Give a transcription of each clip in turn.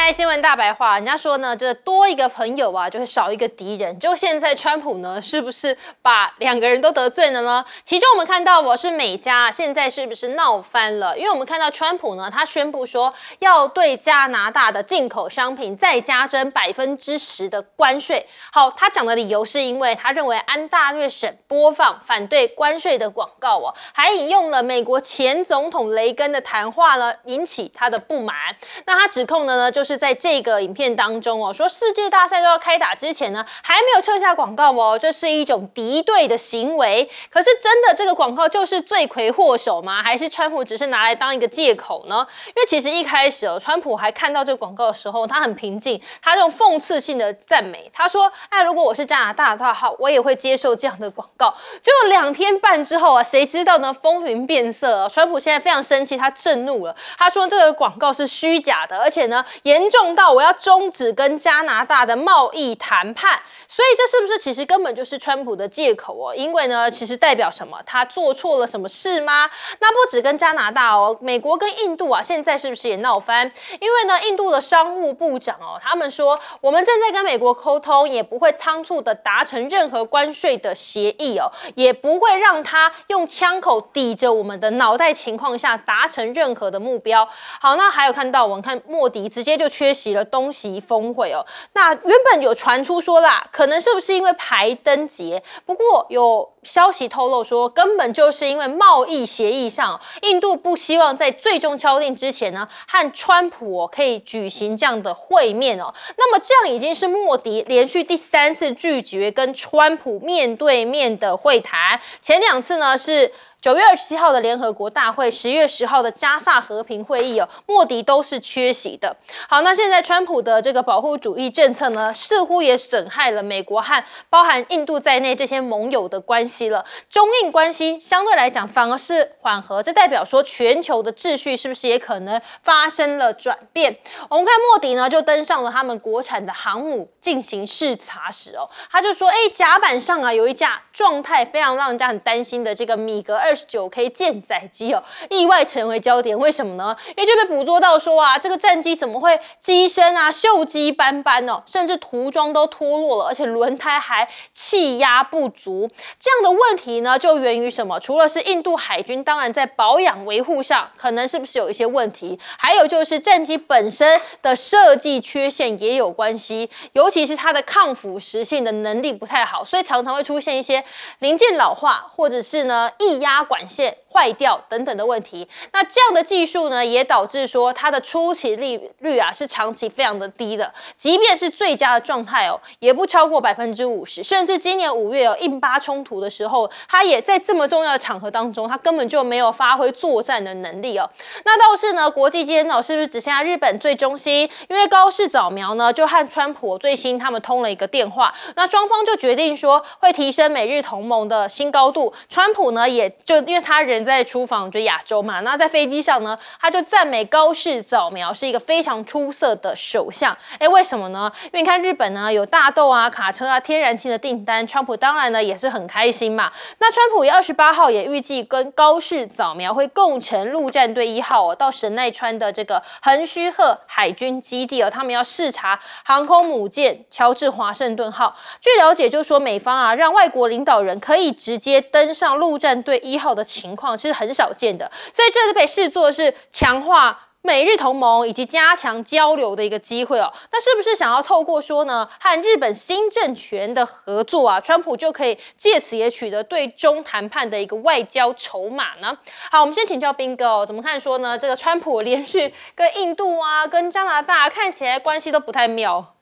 嗨，新闻大白话，人家说呢，这多一个朋友啊，就会少一个敌人。就现在，川普呢，是不是把两个人都得罪了呢？其中我们看到，是美加现在是不是闹翻了？因为我们看到川普呢，他宣布说要对加拿大的进口商品再加征10%的关税。好，他讲的理由是因为他认为安大略省播放反对关税的广告哦，还引用了美国前总统雷根的谈话呢，引起他的不满。那他指控的呢，就是在这个影片当中哦，说世界大赛都要开打之前呢，还没有撤下广告哦，这是一种敌对的行为。可是真的这个广告就是罪魁祸首吗？还是川普只是拿来当一个借口呢？因为其实一开始哦，川普还看到这个广告的时候，他很平静，他用讽刺性的赞美，他说：“哎，如果我是加拿大的话，我也会接受这样的广告。”结果2天半之后啊，谁知道呢？风云变色啊，川普现在非常生气，他震怒了，他说这个广告是虚假的，而且呢，严重到我要终止跟加拿大的贸易谈判。所以这是不是其实根本就是川普的借口哦？因为呢，其实代表什么？他做错了什么事吗？那不止跟加拿大哦，美国跟印度啊，现在是不是也闹翻？因为呢，印度的商务部长哦，他们说我们正在跟美国沟通，也不会仓促的达成任何关税的协议哦，也不会让他用枪口抵着我们的脑袋情况下达成任何的目标。好，那还有看到我们看莫迪直接就缺席了东协峰会哦。那原本有传出说啦，可能是不是因为排灯节？不过有消息透露说，根本就是因为贸易协议上，印度不希望在最终敲定之前呢，和川普可以举行这样的会面哦。那么这样已经是莫迪连续第3次拒绝跟川普面对面的会谈，前2次呢是9月27号的联合国大会，10月10号的加萨和平会议哦，莫迪都是缺席的。好，那现在川普的这个保护主义政策呢，似乎也损害了美国和包含印度在内这些盟友的关系了。中印关系相对来讲反而是缓和，这代表说全球的秩序是不是也可能发生了转变？我们看莫迪呢，就登上了他们国产的航母进行视察时哦，他就说，甲板上啊有一架状态非常让人家很担心的这个米格29K 舰载机哦，意外成为焦点。为什么呢？因为就被捕捉到说啊，这个战机怎么会机身啊锈迹斑斑哦，甚至涂装都脱落了，而且轮胎还气压不足。这样的问题呢，就源于什么？除了是印度海军当然在保养维护上可能是不是有一些问题，还有就是战机本身的设计缺陷也有关系，尤其是它的抗腐蚀性的能力不太好，所以常常会出现一些零件老化，或者是呢液压管线坏掉等等的问题。那这样的技术呢，也导致说它的出勤率啊是长期非常的低的，即便是最佳的状态哦，也不超过50%，甚至今年5月有印巴冲突的时候，它也在这么重要的场合当中，它根本就没有发挥作战的能力哦。那倒是呢，国际间哦，是不是只剩下日本最忠心？因为高市早苗呢，就和川普最新他们通了一个电话，那双方就决定说会提升美日同盟的新高度。川普呢，也就因为他人在出访就亚洲嘛，那在飞机上呢，他就赞美高市早苗是一个非常出色的首相。为什么呢？因为你看日本呢有大豆啊、卡车啊、天然气的订单，川普当然呢也是很开心嘛。那川普28号也预计跟高市早苗会共乘陆战队1号到神奈川的这个横须贺海军基地他们要视察航空母舰乔治华盛顿号。据了解，就是说美方啊让外国领导人可以直接登上陆战队1号的情况是很少见的，所以这是被视作是强化美日同盟以及加强交流的一个机会哦。那是不是想要透过说呢，和日本新政权的合作啊，川普就可以借此也取得对中谈判的一个外交筹码呢？好，我们先请教彬哥怎么看说呢？这个川普连续跟印度啊、跟加拿大看起来关系都不太妙。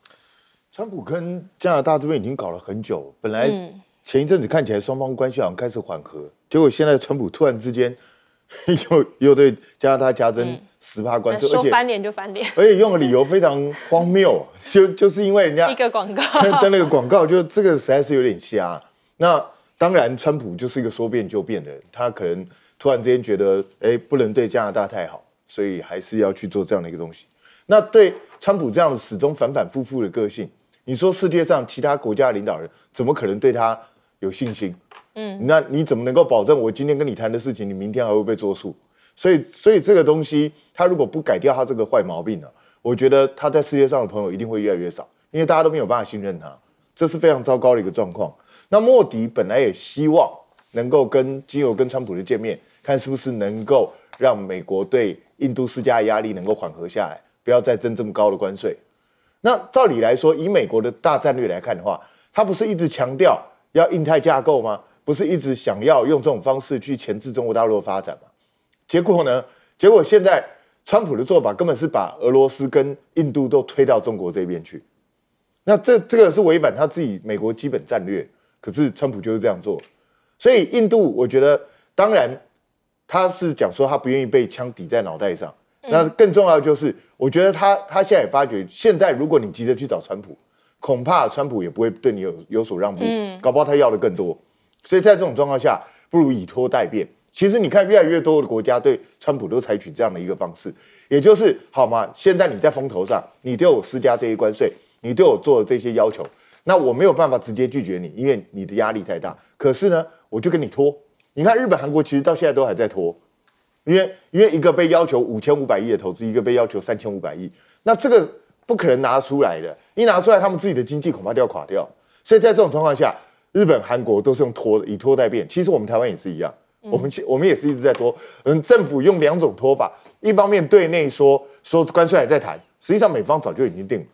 川普跟加拿大这边已经搞了很久，本来前一阵子看起来双方关系好像开始缓和，结果现在川普突然之间又对加拿大加征10%关税，说翻脸就翻脸，而且用的理由非常荒谬，就是因为人家一个广告登那个广告，就这个实在是有点瞎。那当然，川普就是一个说变就变的人，他可能突然之间觉得，不能对加拿大太好，所以还是要去做这样的一个东西。那对川普这样始终反反复复的个性，你说世界上其他国家的领导人怎么可能对他有信心？那你怎么能够保证我今天跟你谈的事情，你明天还会被做数？所以这个东西，他如果不改掉他这个坏毛病呢，我觉得他在世界上的朋友一定会越来越少，因为大家都没有办法信任他，这是非常糟糕的一个状况。那莫迪本来也希望能够经由跟川普的见面，看是不是能够让美国对印度施加的压力能够缓和下来，不要再征这么高的关税。那照理来说，以美国的大战略来看的话，他不是一直强调要印太架构吗？不是一直想要用这种方式去钳制中国大陆的发展吗？结果呢？结果现在川普的做法根本是把俄罗斯跟印度都推到中国这边去。那这个是违反他自己美国基本战略，可是川普就是这样做。所以印度，我觉得当然他是讲说他不愿意被枪抵在脑袋上。那更重要的就是，我觉得他现在也发觉，现在如果你急着去找川普，恐怕川普也不会对你有所让步，搞不好他要的更多。所以在这种状况下，不如以拖待变。其实你看，越来越多的国家对川普都采取这样的一个方式，也就是好嘛，现在你在风头上，你对我施加这些关税，你对我做了这些要求，那我没有办法直接拒绝你，因为你的压力太大。可是呢，我就跟你拖。你看日本、韩国其实到现在都还在拖。因为一个被要求5500亿的投资，一个被要求3500亿，那这个不可能拿出来的，一拿出来，他们自己的经济恐怕都要垮掉。所以在这种状况下，日本、韩国都是用拖的，以拖代变。其实我们台湾也是一样，我们也是一直在拖。政府用2种拖法，一方面对内说关税还在谈，实际上美方早就已经定了，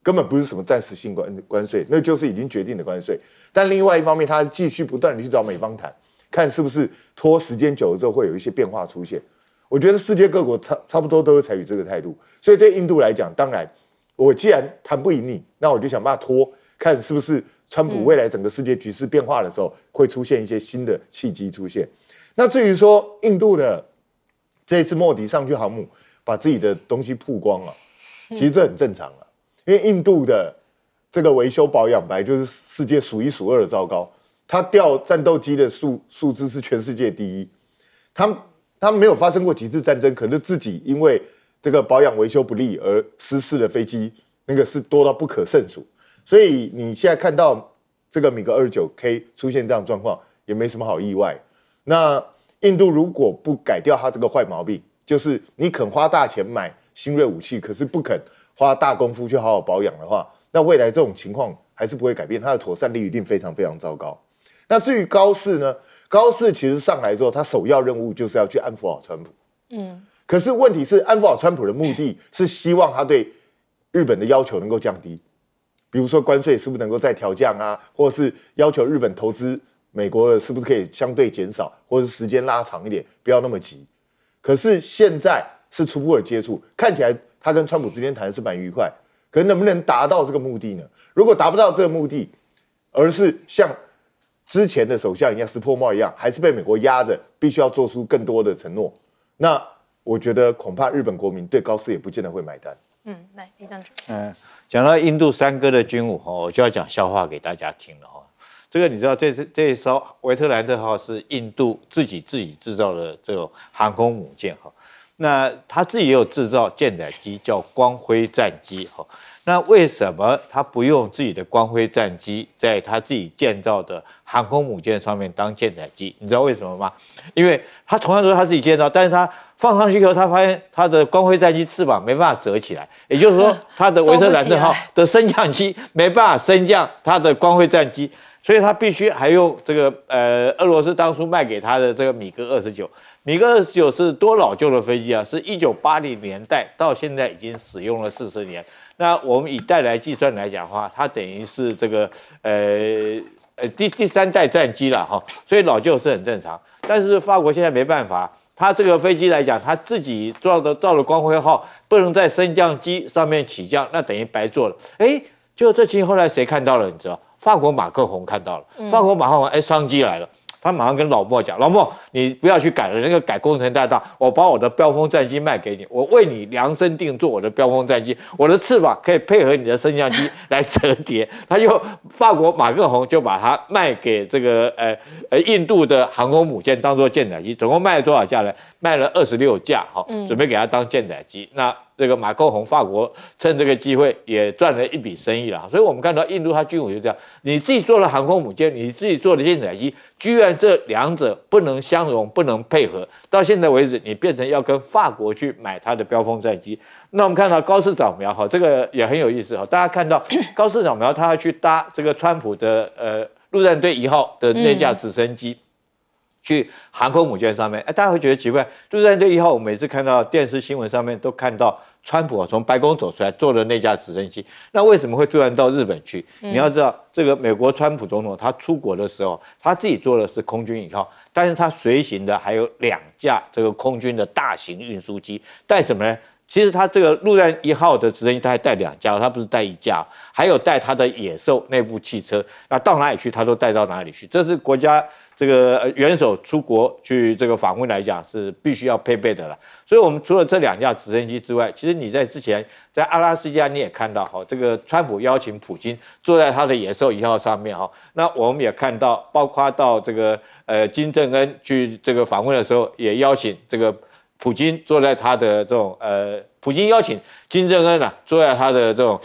根本不是什么暂时性关税，那就是已经决定的关税。但另外一方面，他继续不断的去找美方谈。看是不是拖时间久了之后会有一些变化出现。我觉得世界各国差不多都会采取这个态度，所以对印度来讲，当然我既然谈不赢你，那我就想办法拖，看是不是川普未来整个世界局势变化的时候会出现一些新的契机出现。那至于说印度的这一次莫迪上去航母把自己的东西曝光了，其实这很正常啊，因为印度的这个维修保养本来就是世界数1数2的糟糕。他调战斗机的数字是全世界第一，他没有发生过几次战争，可是自己因为这个保养维修不力而失事的飞机，那个是多到不可胜数。所以你现在看到这个米格29K 出现这样的状况，也没什么好意外。那印度如果不改掉他这个坏毛病，就是你肯花大钱买新锐武器，可是不肯花大功夫去好好保养的话，那未来这种情况还是不会改变，它的妥善率一定非常非常糟糕。那至于高市呢？高市其实上来之后，他首要任务就是要去安抚好川普。可是问题是，安抚好川普的目的是希望他对日本的要求能够降低，比如说关税是不是能够再调降啊，或者是要求日本投资美国的是不是可以相对减少，或者是时间拉长一点，不要那么急。可是现在是初步的接触，看起来他跟川普之间谈的是蛮愉快，可是能不能达到这个目的呢？如果达不到这个目的，而是像之前的首相一样，斯珀茂一样，还是被美国压着，必须要做出更多的承诺。那我觉得恐怕日本国民对高市也不见得会买单。来，李站长。讲到印度三哥的军武我就要讲笑话给大家听了这个你知道，这一艘维特兰特号是印度自己制造的这种航空母舰那他自己也有制造舰载机，叫光辉战机那为什么他不用自己的光辉战机在他自己建造的航空母舰上面当舰载机？你知道为什么吗？因为他同样都是他自己建造，但是他放上去以后，他发现他的光辉战机翅膀没办法折起来，也就是说，他的维特兰特号的升降机没办法升降他的光辉战机，所以他必须还用这个俄罗斯当初卖给他的这个米格29。米格29是多老旧的飞机啊，是1980年代到现在已经使用了40年。那我们以代来计算来讲的话，它等于是这个第3代战机了所以老旧是很正常。但是法国现在没办法，它这个飞机来讲，它自己造了光辉号，不能在升降机上面起降，那等于白做了。就这情形后来谁看到了？你知道？法国马克宏看到了，法国马克宏商机来了。他马上跟老莫讲：“老莫，你不要去改了，那个改工程太大，我把我的标风战机卖给你，我为你量身定做我的标风战机，我的翅膀可以配合你的升降机来折叠。”法国马克宏就把它卖给这个印度的航空母舰当做舰载机，总共卖了多少架呢？卖了26架，准备给他当舰载机。那这个马克宏法国趁这个机会也赚了一笔生意了。所以我们看到印度它军武就这样，你自己做了航空母舰，你自己做了舰载机，居然这两者不能相容，不能配合。到现在为止，你变成要跟法国去买它的标风战机。那我们看到高市早苗哈，这个也很有意思哈。大家看到高市早苗他要去搭这个川普的陆战队1号的那架直升机。去航空母舰上面，大家会觉得奇怪。陆战队1号，我每次看到电视新闻上面都看到川普从白宫走出来，坐的那架直升机。那为什么会突然到日本去？你要知道，这个美国川普总统他出国的时候，他自己坐的是空军1号，但是他随行的还有2架这个空军的大型运输机，带什么呢？其实他这个陆战1号的直升机，他还带2架，他不是带1架，还有带他的野兽内部汽车。那到哪里去，他都带到哪里去。这是国家这个元首出国去这个访问来讲是必须要配备的了。所以，我们除了这2架直升机之外，其实你在之前在阿拉斯加你也看到哈，这个川普邀请普京坐在他的野兽1号上面哈。那我们也看到，包括到这个金正恩去这个访问的时候，也邀请这个普京坐在他的这种普京邀请金正恩坐在他的这种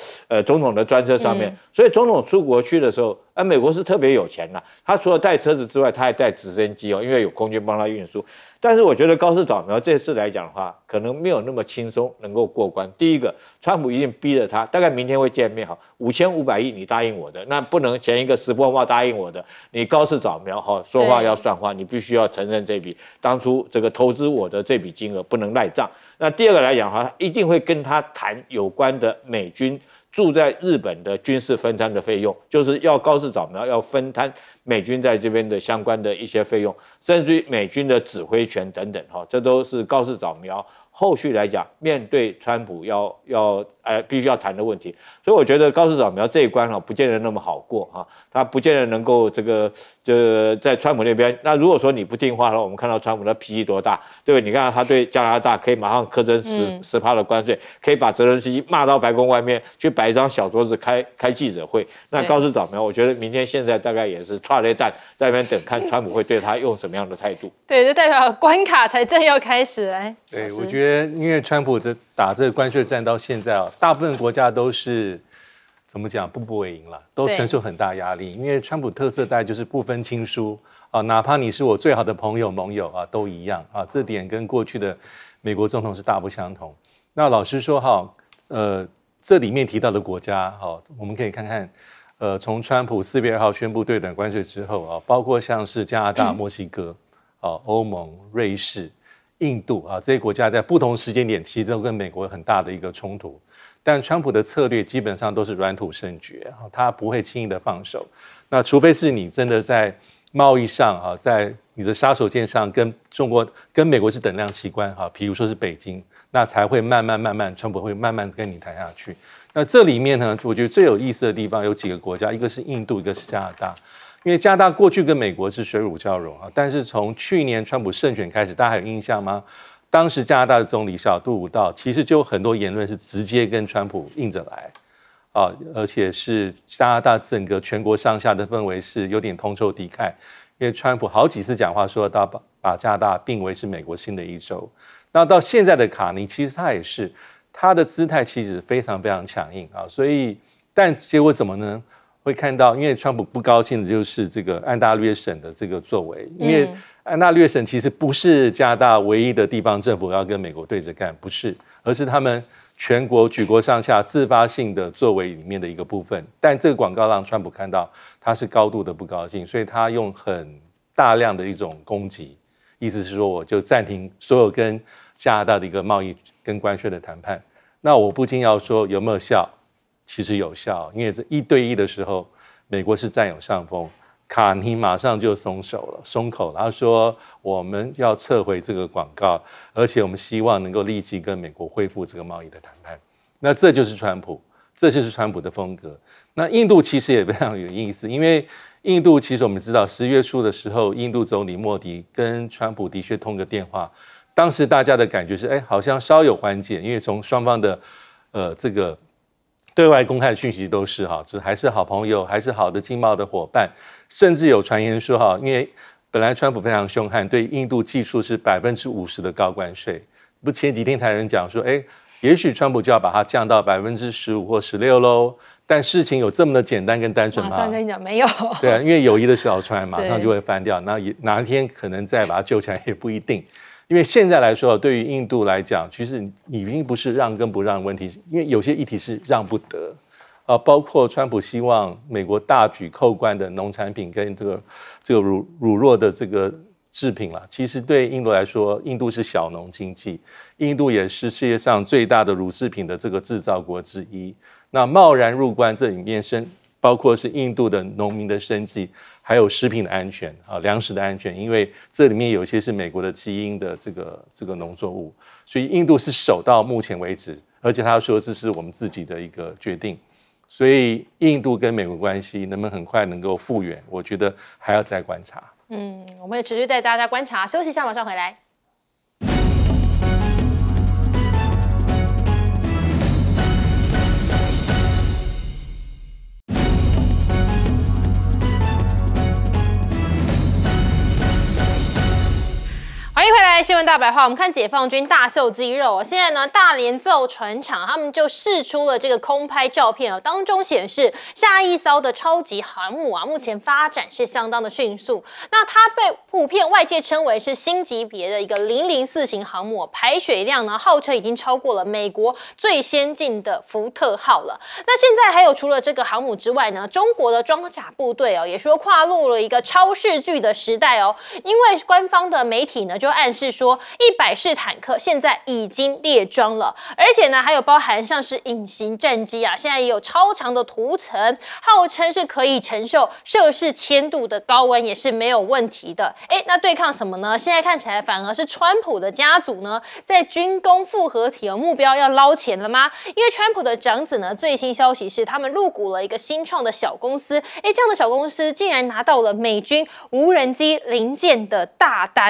总统的专车上面。所以总统出国去的时候，美国是特别有钱啦，他除了带车子之外，他还带直升机哦，因为有空军帮他运输。但是我觉得高市早苗这次来讲的话，可能没有那么轻松能够过关。第一个，川普一定逼着他，大概明天会见面哈，5500亿你答应我的，那不能前一个石破茂答应我的，你高市早苗哈说话要算话，你必须要承认这笔当初这个投资我的这笔金额不能赖账。那第二个来讲的话，一定会跟他谈有关的美军驻在日本的军事分摊的费用，就是要高市早苗要分摊美军在这边的相关的一些费用，甚至于美军的指挥权等等哈，这都是高市早苗后续来讲面对川普必须要谈的问题。所以我觉得高市早苗这一关不见得那么好过哈，他不见得能够在川普那边。那如果说你不听话的话，我们看到川普的脾气多大，对不对？你看到他对加拿大可以马上苛征10%的关税，可以把泽伦斯基骂到白宫外面去摆一张小桌子开记者会。那高市早苗，我觉得明天现在大概也是剉咧蛋在那边等看川普会对他用什么样的态度。对，就代表关卡才正要开始来。对，我觉得因为川普打这个关税战到现在大部分国家都是怎么讲步步为营了，都承受很大压力。因为川普特色大概就是不分亲疏哪怕你是我最好的朋友盟友都一样这点跟过去的美国总统是大不相同。那老实说这里面提到的国家我们可以看看从川普4月2号宣布对等关税之后包括像是加拿大、墨西哥欧盟、瑞士、印度这些国家在不同时间点其实都跟美国有很大的一个冲突，但川普的策略基本上都是软土生绝他不会轻易的放手。那除非是你真的在贸易上在你的杀手锏上跟中国跟美国是等量齐观比如说是北京，那才会慢慢川普会慢慢跟你谈下去。那这里面呢，我觉得最有意思的地方有几个国家，一个是印度，一个是加拿大。因为加拿大过去跟美国是水乳交融但是从去年川普胜选开始，大家还有印象吗？当时加拿大的总理小杜鲁道其实就有很多言论是直接跟川普硬着来而且是加拿大整个全国上下的氛围是有点同仇敌忾，因为川普好几次讲话说到把加拿大并为是美国新的一州。那到现在的卡尼，其实他也是他的姿态其实非常非常强硬所以但结果怎么呢？会看到，因为川普不高兴的就是这个安大略省的这个作为，因为安大略省其实不是加拿大唯一的地方政府要跟美国对着干，不是，而是他们全国举国上下自发性的作为里面的一个部分。但这个广告让川普看到他是高度的不高兴，所以他用很大量的一种攻击，意思是说我就暂停所有跟加拿大的一个贸易跟关税的谈判。那我不禁要说有没有效？其实有效，因为这1对1的时候，美国是占有上风，卡尼马上就松口了，他说我们要撤回这个广告，而且我们希望能够立即跟美国恢复这个贸易的谈判。那这就是川普的风格。那印度其实也非常有意思，因为印度其实我们知道10月初的时候，印度总理莫迪跟川普的确通个电话，当时大家的感觉是好像稍有缓解，因为从双方的这个对外公开的讯息都是还是好朋友，还是好的经贸的伙伴，甚至有传言说因为本来川普非常凶悍，对印度技术是50%的高关税，不前几天才有人讲说也许川普就要把它降到15%或16%喽。但事情有这么的简单跟单纯吗？马上跟你讲，没有。对啊，因为友谊的小船马上就会翻掉，那哪一天可能再把它救起来也不一定。因为现在来说，对于印度来讲，其实已经不是让跟不让的问题，因为有些议题是让不得。包括川普希望美国大举扣关的农产品跟这个乳酪的这个制品啦，其实对印度来说，印度是小农经济，印度也是世界上最大的乳制品的这个制造国之一。那贸然入关，这里面包括是印度的农民的生计，还有食品的安全啊，粮食的安全，因为这里面有一些是美国的基因的这个农作物，所以印度是守到目前为止，而且他说这是我们自己的一个决定。所以印度跟美国关系能不能很快能够复原，我觉得还要再观察。我们也持续带大家观察，休息一下，马上回来。欢迎回来，新闻大白话。我们看解放军大秀肌肉，现在呢，大连造船厂他们就释出了这个空拍照片当中显示下一艘的超级航母目前发展是相当的迅速。那它被普遍外界称为是新级别的一个004型航母，排水量呢号称已经超过了美国最先进的福特号了。那现在还有除了这个航母之外呢，中国的装甲部队也说跨入了一个超视距的时代因为官方的媒体呢就暗示说100式坦克现在已经列装了，而且呢还有包含像是隐形战机现在也有超强的涂层，号称是可以承受摄氏1000度的高温也是没有问题的。那对抗什么呢？现在看起来反而是川普的家族呢在军工复合体目标要捞钱了吗？因为川普的长子呢最新消息是他们入股了一个新创的小公司，这样的小公司竟然拿到了美军无人机零件的大单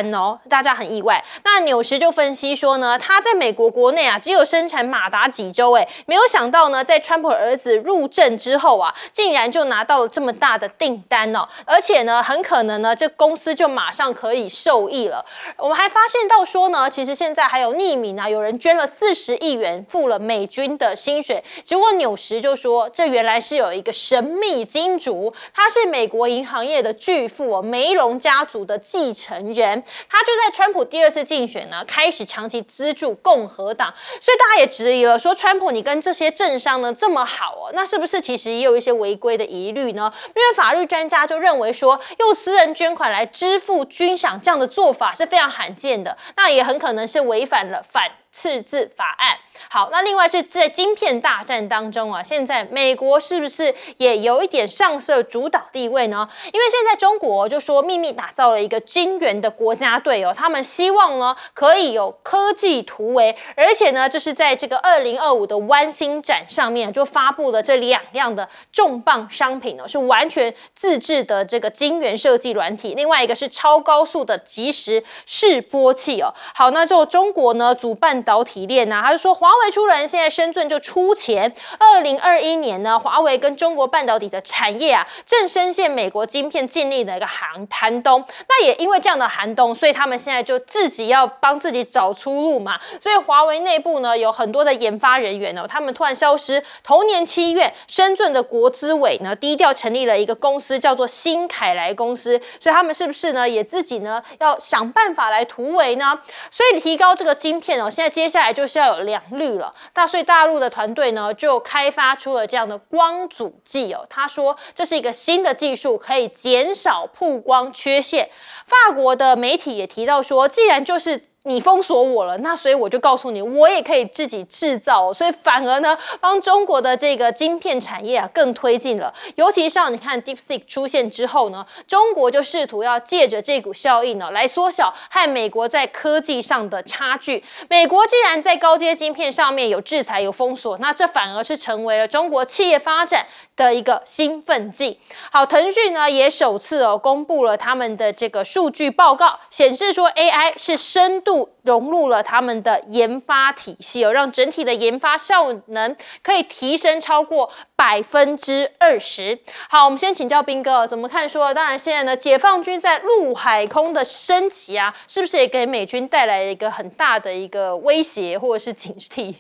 大家很意外。那纽时就分析说呢，他在美国国内只有生产马达几周没有想到呢，在川普儿子入政之后竟然就拿到了这么大的订单而且呢，很可能呢，这公司就马上可以受益了。我们还发现到说呢，其实现在还有匿名有人捐了40亿元付了美军的薪水，结果纽时就说，这原来是有一个神秘金主，他是美国银行业的巨富梅隆家族的继承人，他就在川普第2次竞选呢，开始长期资助共和党，所以大家也质疑了，说川普你跟这些政商呢这么好那是不是其实也有一些违规的疑虑呢？因为法律专家就认为说，用私人捐款来支付军饷这样的做法是非常罕见的，那也很可能是违反了反赤字法案。好，那另外是在晶片大战当中现在美国是不是也有一点上色主导地位呢？因为现在中国就说秘密打造了一个晶圆的国家队他们希望呢可以有科技突围，而且呢就是在这个2025的湾星展上面就发布了这2样的重磅商品是完全自制的这个晶圆设计软体，另外一个是超高速的即时示波器好，那就中国呢主半导体链他就说华为出人，现在深圳就出钱，2021年呢华为跟中国半导体的产业正深陷美国晶片禁令的一个寒冬，那也因为这样的寒冬，所以他们现在就自己要帮自己找出路嘛，所以华为内部呢有很多的研发人员他们突然消失。同年7月，深圳的国资委呢低调成立了一个公司叫做新凯来公司，所以他们是不是呢也自己呢要想办法来突围呢？所以提高这个晶片现在接下来就是要有良率了。所以大陆的团队呢就开发出了这样的光阻剂他说这是一个新的技术，可以减少曝光缺陷。法国的媒体也提到说，既然就是你封锁我了，那所以我就告诉你，我也可以自己制造所以反而呢，帮中国的这个晶片产业更推进了。尤其像你看 DeepSeek 出现之后呢，中国就试图要借着这股效应来缩小和美国在科技上的差距。美国既然在高阶晶片上面有制裁有封锁，那这反而是成为了中国企业发展的一个兴奋剂。好，腾讯呢也首次公布了他们的这个数据报告，显示说 AI 是深度融入了他们的研发体系让整体的研发效能可以提升超过20%。好，我们先请教彬哥怎么看说，当然现在呢解放军在陆海空的升级是不是也给美军带来了一个很大的一个威胁或者是警惕？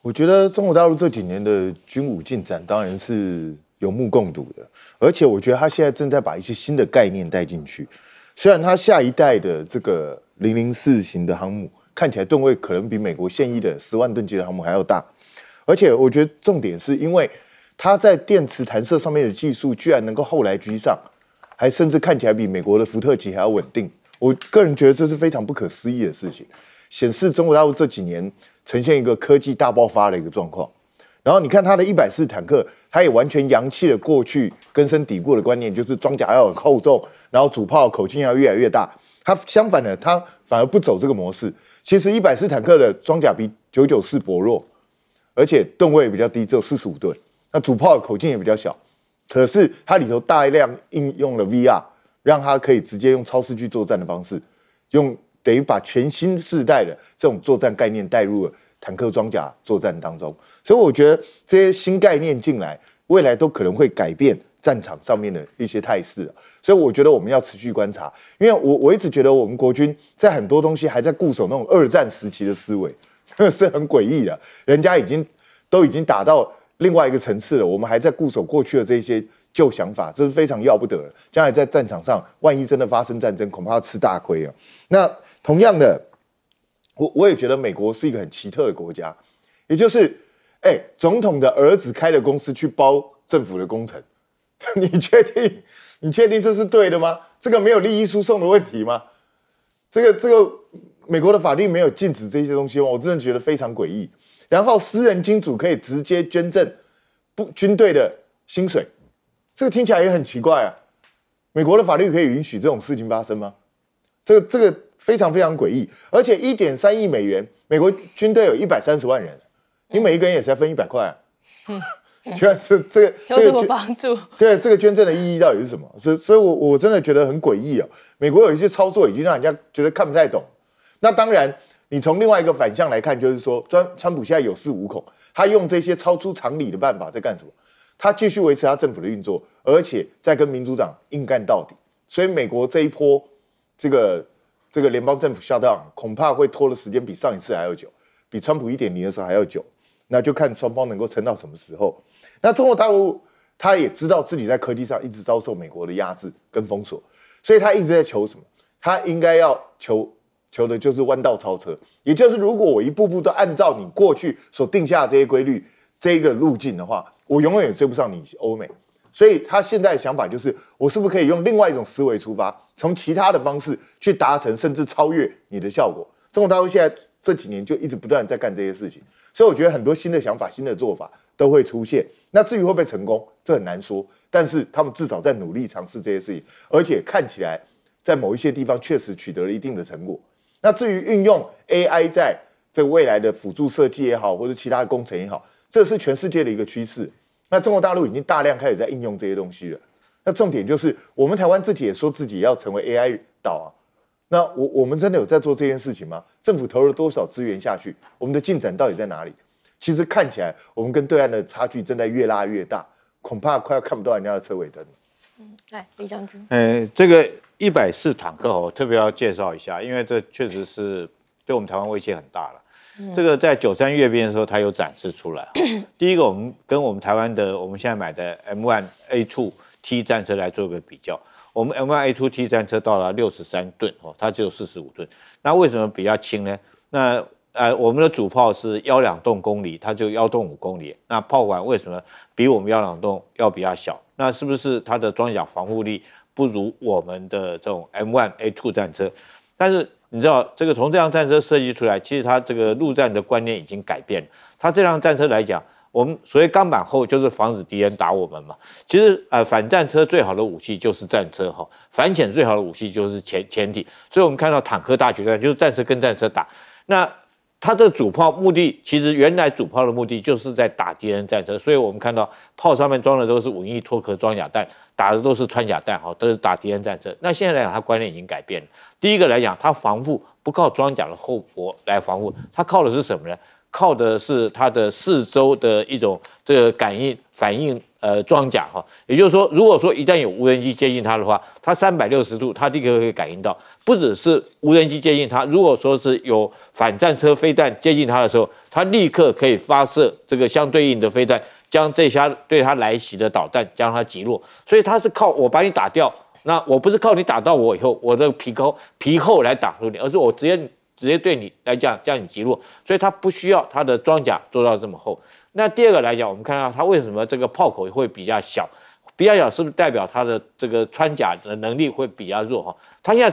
我觉得中国大陆这几年的军武进展当然是有目共睹的，而且我觉得他现在正在把一些新的概念带进去。虽然他下一代的这个004型的航母看起来吨位可能比美国现役的10万吨级的航母还要大，而且我觉得重点是因为它在电磁弹射上面的技术居然能够后来居上，还甚至看起来比美国的福特级还要稳定。我个人觉得这是非常不可思议的事情，显示中国大陆这几年呈现一个科技大爆发的一个状况。然后你看它的140坦克，它也完全扬弃了过去根深蒂固的观念，就是装甲要很厚重，然后主炮口径要越来越大。它相反的，它反而不走这个模式。其实140坦克的装甲比994薄弱，而且吨位也比较低，只有45吨。那主炮的口径也比较小，可是它里头大量应用了 VR， 让它可以直接用超视距作战的方式，等于把全新世代的这种作战概念带入了坦克装甲作战当中。所以我觉得这些新概念进来，未来都可能会改变战场上面的一些态势。所以我觉得我们要持续观察，因为我一直觉得我们国军在很多东西还在固守那种2战时期的思维，是很诡异的。人家都已经打到另外一个层次了，我们还在固守过去的这些旧想法，这是非常要不得的。将来在战场上，万一真的发生战争，恐怕要吃大亏啊。那同样的，我也觉得美国是一个很奇特的国家，也就是，总统的儿子开了公司去包政府的工程，你确定这是对的吗？这个没有利益输送的问题吗？这个美国的法律没有禁止这些东西吗？我真的觉得非常诡异。然后私人金主可以直接捐赠军队的薪水，这个听起来也很奇怪啊。美国的法律可以允许这种事情发生吗？这个非常非常诡异。而且1.3亿美元，美国军队有130万人，你每一个人也才分100块啊。居然是这个有什么帮助？对，这个捐赠的意义到底是什么？所以我真的觉得很诡异啊。美国有一些操作已经让人家觉得看不太懂。那当然，你从另外一个反向来看，就是说，川普现在有恃无恐，他用这些超出常理的办法在干什么？他继续维持他政府的运作，而且在跟民主党硬干到底。所以美国这一波这个联邦政府shutdown恐怕会拖的时间比上一次还要久，比川普1.0的时候还要久。那就看双方能够撑到什么时候。那中国大陆他也知道自己在科技上一直遭受美国的压制跟封锁，所以他一直在求什么？他应该要求的就是弯道超车，也就是如果我一步步都按照你过去所定下的这些规律、这个路径的话，我永远也追不上你欧美。所以他现在的想法就是，我是不是可以用另外一种思维出发，从其他的方式去达成甚至超越你的效果？中国大陆现在这几年就一直不断在干这些事情。所以我觉得很多新的想法、新的做法都会出现。那至于会不会成功，这很难说。但是他们至少在努力尝试这些事情，而且看起来在某一些地方确实取得了一定的成果。那至于运用 AI 在这未来的辅助设计也好，或者其他的工程也好，这是全世界的一个趋势。那中国大陆已经大量开始在应用这些东西了。那重点就是我们台湾自己也说自己要成为 AI 岛啊。那我们真的有在做这件事情吗？政府投入了多少资源下去？我们的进展到底在哪里？其实看起来，我们跟对岸的差距正在越拉越大，恐怕快要看不到人家的车尾灯。来，李将军。这个140坦克我特别要介绍一下，因为这确实是对我们台湾威胁很大了。这个在93阅兵的时候，它有展示出来。第一个，我们跟我们台湾的我们现在买的 M1A2T 战车来做个比较。我们 M1A2T 战车到了63吨它只有45吨。那为什么比较轻呢？那我们的主炮是1.2洞公里，它就1.5公里。那炮管为什么比我们1.2洞要比较小？那是不是它的装甲防护力不如我们的这种 M1A2 战车？但是你知道，这个从这辆战车设计出来，其实它这个陆战的观念已经改变了。它这辆战车来讲，我们所谓钢板厚就是防止敌人打我们嘛。其实反战车最好的武器就是战车反潜最好的武器就是潜艇。所以我们看到坦克大决战就是战车跟战车打。那它的主炮目的，其实原来主炮的目的就是在打敌人战车，所以我们看到炮上面装的都是5.1脱壳装甲弹，打的都是穿甲弹都是打敌人战车。那现在来讲，它观念已经改变了。第一个来讲，它防护不靠装甲的厚薄来防护，它靠的是什么呢？靠的是它的四周的一种这个反应装甲哈，也就是说，如果说一旦有无人机接近它的话，它360度它立刻可以感应到，不只是无人机接近它，如果说是有反战车飞弹接近它的时候，它立刻可以发射这个相对应的飞弹，将这些对它来袭的导弹将它击落。所以它是靠我把你打掉，那我不是靠你打到我以后，我的皮厚来挡住你，而是我直接对你来将你击落，所以它不需要它的装甲做到这么厚。那第二个来讲，我们看到它为什么这个炮口会比较小？比较小是不是代表它的这个穿甲的能力会比较弱哈？它现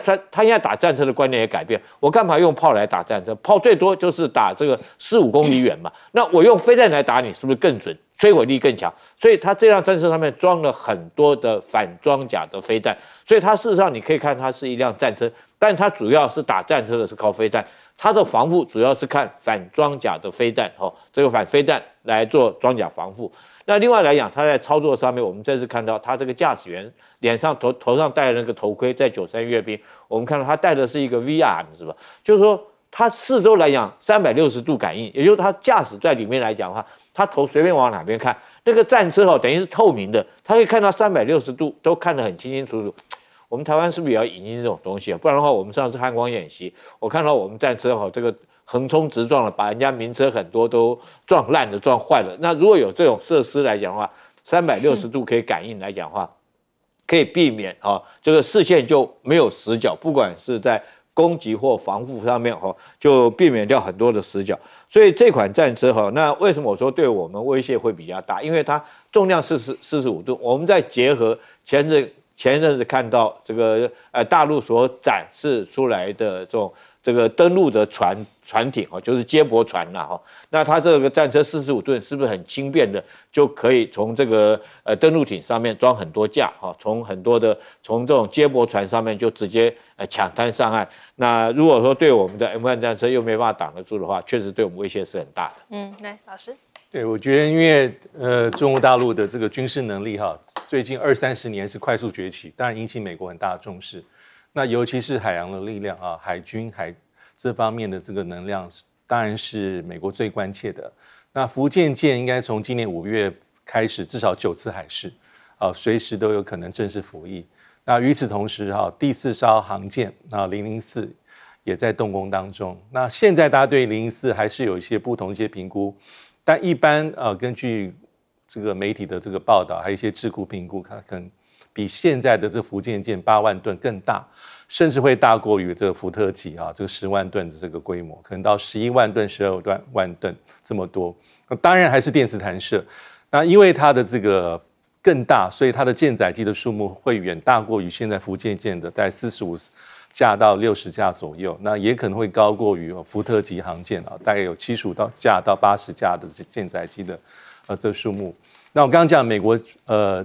在打战车的观念也改变，我干嘛用炮来打战车？炮最多就是打这个4-5公里远嘛。那我用飞弹来打你，是不是更准？摧毁力更强？所以它这辆战车上面装了很多的反装甲的飞弹，所以它事实上你可以看它是一辆战车，但它主要是打战车的是靠飞弹。它的防护主要是看反装甲的飞弹，这个反飞弹来做装甲防护。那另外来讲，它在操作上面，我们这次看到它这个驾驶员脸上头上戴的那个头盔，在93阅兵，我们看到他戴的是一个 VR， 是吧？就是说它四周来讲360度感应，也就是他驾驶在里面来讲的话，他头随便往哪边看，那个战车等于是透明的，他可以看到360度都看得很清清楚楚。我们台湾是不是也要引进这种东西啊？不然的话，我们上次汉光演习，我看到我们战车这个横冲直撞了，把人家民车很多都撞烂了、撞坏了。那如果有这种设施来讲的话，360度可以感应来讲的话，可以避免这个视线就没有死角，不管是在攻击或防护上面就避免掉很多的死角。所以这款战车那为什么我说对我们威胁会比较大？因为它重量45吨，我们再结合前一阵子看到这个大陆所展示出来的这个登陆的船艇就是接驳船啦那它这个战车45吨是不是很轻便的，就可以从这个登陆艇上面装很多架从这种接驳船上面就直接抢滩上岸。那如果说对我们的 M1 战车又没办法挡得住的话，确实对我们威胁是很大的。来老师。对，我觉得因为中国大陆的这个军事能力最近20-30年是快速崛起，当然引起美国很大的重视。那尤其是海洋的力量海军这方面的这个能量，当然是美国最关切的。那福建舰应该从今年5月开始，至少9次海试随时都有可能正式服役。那与此同时第4艘航舰004也在动工当中。那现在大家对004还是有一些不同评估。但一般根据这个媒体的这个报道，还有一些智库评估，它可能比现在的这个福建舰8万吨更大，甚至会大过于这个福特级这个10万吨的这个规模，可能到11万吨、12万吨这么多。当然还是电磁弹射。那因为它的这个更大，所以它的舰载机的数目会远大过于现在福建舰的大概45架到60架左右，那也可能会高过于福特级航舰大概有75架到80架的舰载机的这个数目。那我刚刚讲美国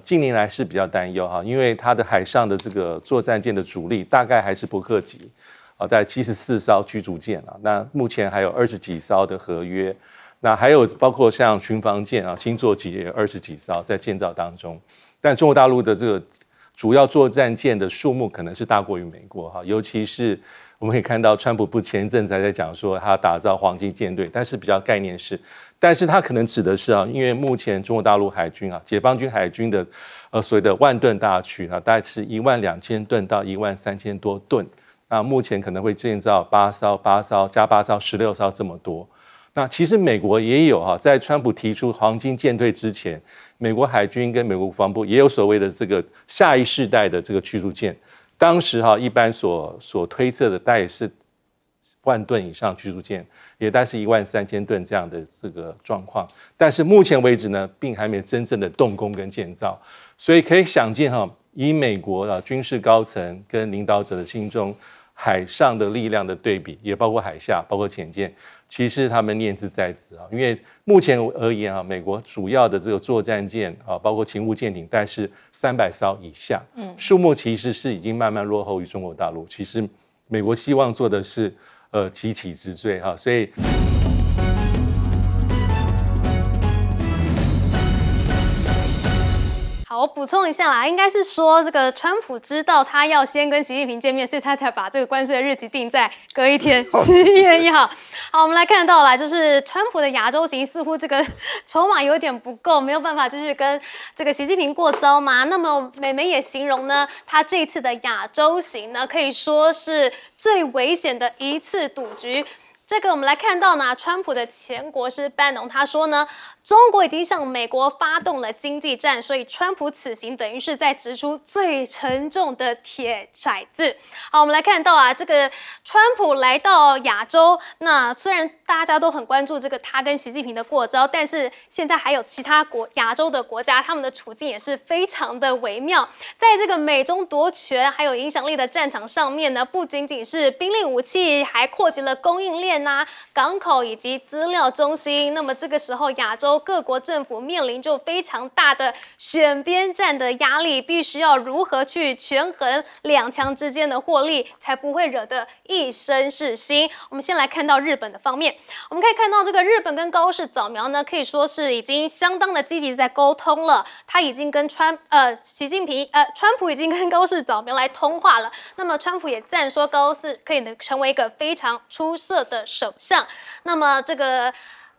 近年来是比较担忧因为它的海上的这个作战舰的主力大概还是伯克级大概74艘驱逐舰那目前还有20几艘的合约，那还有包括像巡防舰星座级也有20几艘在建造当中。但中国大陆的这个主要作战舰的数目可能是大过于美国尤其是我们可以看到川普不前一阵子还在讲说他打造黄金舰队，但是比较概念式，但是他可能指的是因为目前中国大陆海军解放军海军的所谓的万吨大驱大概是12000吨到13000多吨，那目前可能会建造8艘加8艘16艘这么多。那其实美国也有在川普提出黄金舰队之前，美国海军跟美国国防部也有所谓的这个下一世代的这个驱逐舰，当时一般所推测的大概是万吨以上驱逐舰，也大概是13000吨这样的这个状况。但是目前为止呢，并还没有真正的动工跟建造，所以可以想见以美国军事高层跟领导者的心中海上的力量的对比，也包括海下，包括潜舰，其实他们念兹在兹因为目前而言美国主要的这个作战舰包括勤务舰艇，大概是300艘以下，数目其实是已经慢慢落后于中国大陆。其实美国希望做的是急起直追所以。好我补充一下啦，应该是说这个川普知道他要先跟习近平见面，所以他才把这个关税的日期定在隔一天11月1号。好，我们来看到啦，就是川普的亚洲行似乎这个筹码有点不够，没有办法就是跟这个习近平过招嘛。那么美媒也形容呢，他这一次的亚洲行呢，可以说是最危险的一次赌局。这个我们来看到呢，川普的前国师班农他说呢，中国已经向美国发动了经济战，所以川普此行等于是在掷出最沉重的铁骰子。好，我们来看到啊，这个川普来到亚洲，那虽然大家都很关注这个他跟习近平的过招，但是现在还有其他亚洲的国家，他们的处境也是非常的微妙。在这个美中夺权还有影响力的战场上面呢，不仅仅是兵力武器，还扩及了供应链港口以及资料中心。那么这个时候，亚洲各国政府面临就非常大的选边站的压力，必须要如何去权衡两强之间的获利，才不会惹得一身是腥。我们先来看到日本的方面，我们可以看到这个日本跟高市早苗呢，可以说是已经相当的积极在沟通了。他已经跟川普已经跟高市早苗来通话了。那么川普也赞说高市可以成为一个非常出色的首相。那么这个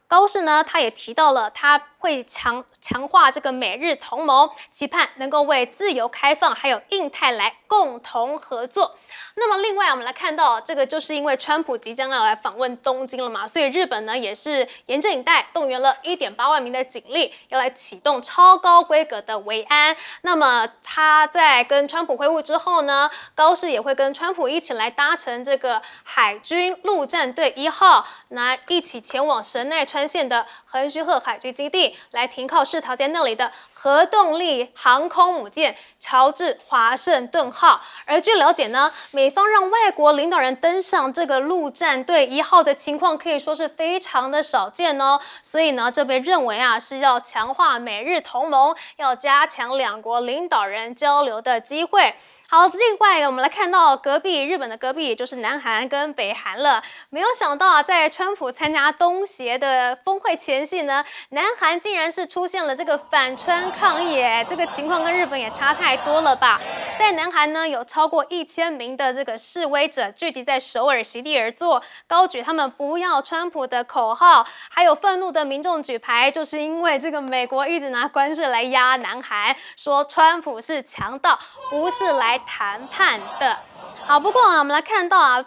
高市呢，他也提到了他会强化这个美日同盟，期盼能够为自由开放还有印太来共同合作。那么另外我们来看到，这个就是因为川普即将要来访问东京了嘛，所以日本呢也是严阵以待，动员了1.8万名的警力，要来启动超高规格的维安。那么他在跟川普会晤之后呢，高市也会跟川普一起来搭乘这个海军陆战队1号，那一起前往神奈川县的横须贺海军基地，来停靠世桃间那里的核动力航空母舰乔治华盛顿号。而据了解呢，美方让外国领导人登上这个陆战队1号的情况可以说是非常的少见哦。所以呢，这被认为是要强化美日同盟，要加强两国领导人交流的机会。好，另外我们来看到日本的隔壁，也就是南韩跟北韩了。没有想到在川普参加东协的峰会前夕呢，南韩竟然是出现了这个反川抗议，这个情况跟日本也差太多了吧？在南韩呢，有超过1000名的这个示威者聚集在首尔席地而坐，高举他们不要川普的口号，还有愤怒的民众举牌，就是因为这个美国一直拿关税来压南韩，说川普是强盗，不是来谈判的。好，不过我们来看到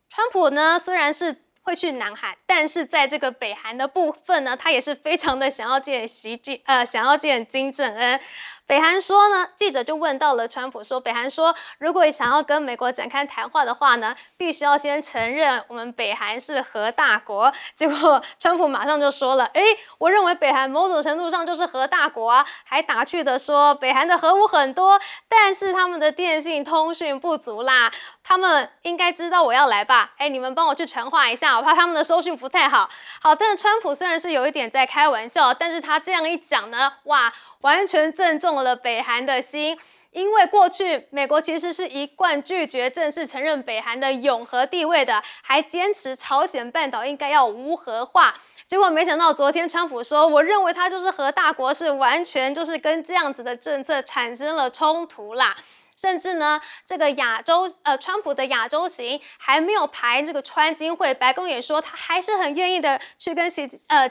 川普呢虽然是会去南韩，但是在这个北韩的部分呢，他也是非常的想要见金正恩。北韩说呢，记者就问到了川普说，北韩说，如果想要跟美国展开谈话的话呢，必须要先承认我们北韩是核大国。结果川普马上就说了，我认为北韩某种程度上就是核大国还打趣的说，北韩的核武很多，但是他们的电信通讯不足啦，他们应该知道我要来吧？你们帮我去传话一下，我怕他们的收讯不太好。好，但是川普虽然是有一点在开玩笑，但是他这样一讲呢，哇，完全正中了北韩的心。因为过去美国其实是一贯拒绝正式承认北韩的永和地位的，还坚持朝鲜半岛应该要无核化。结果没想到昨天川普说，我认为他就是核大国，是完全就是跟这样子的政策产生了冲突啦。甚至呢，这个川普的亚洲行还没有排这个川金会，白宫也说他还是很愿意的去跟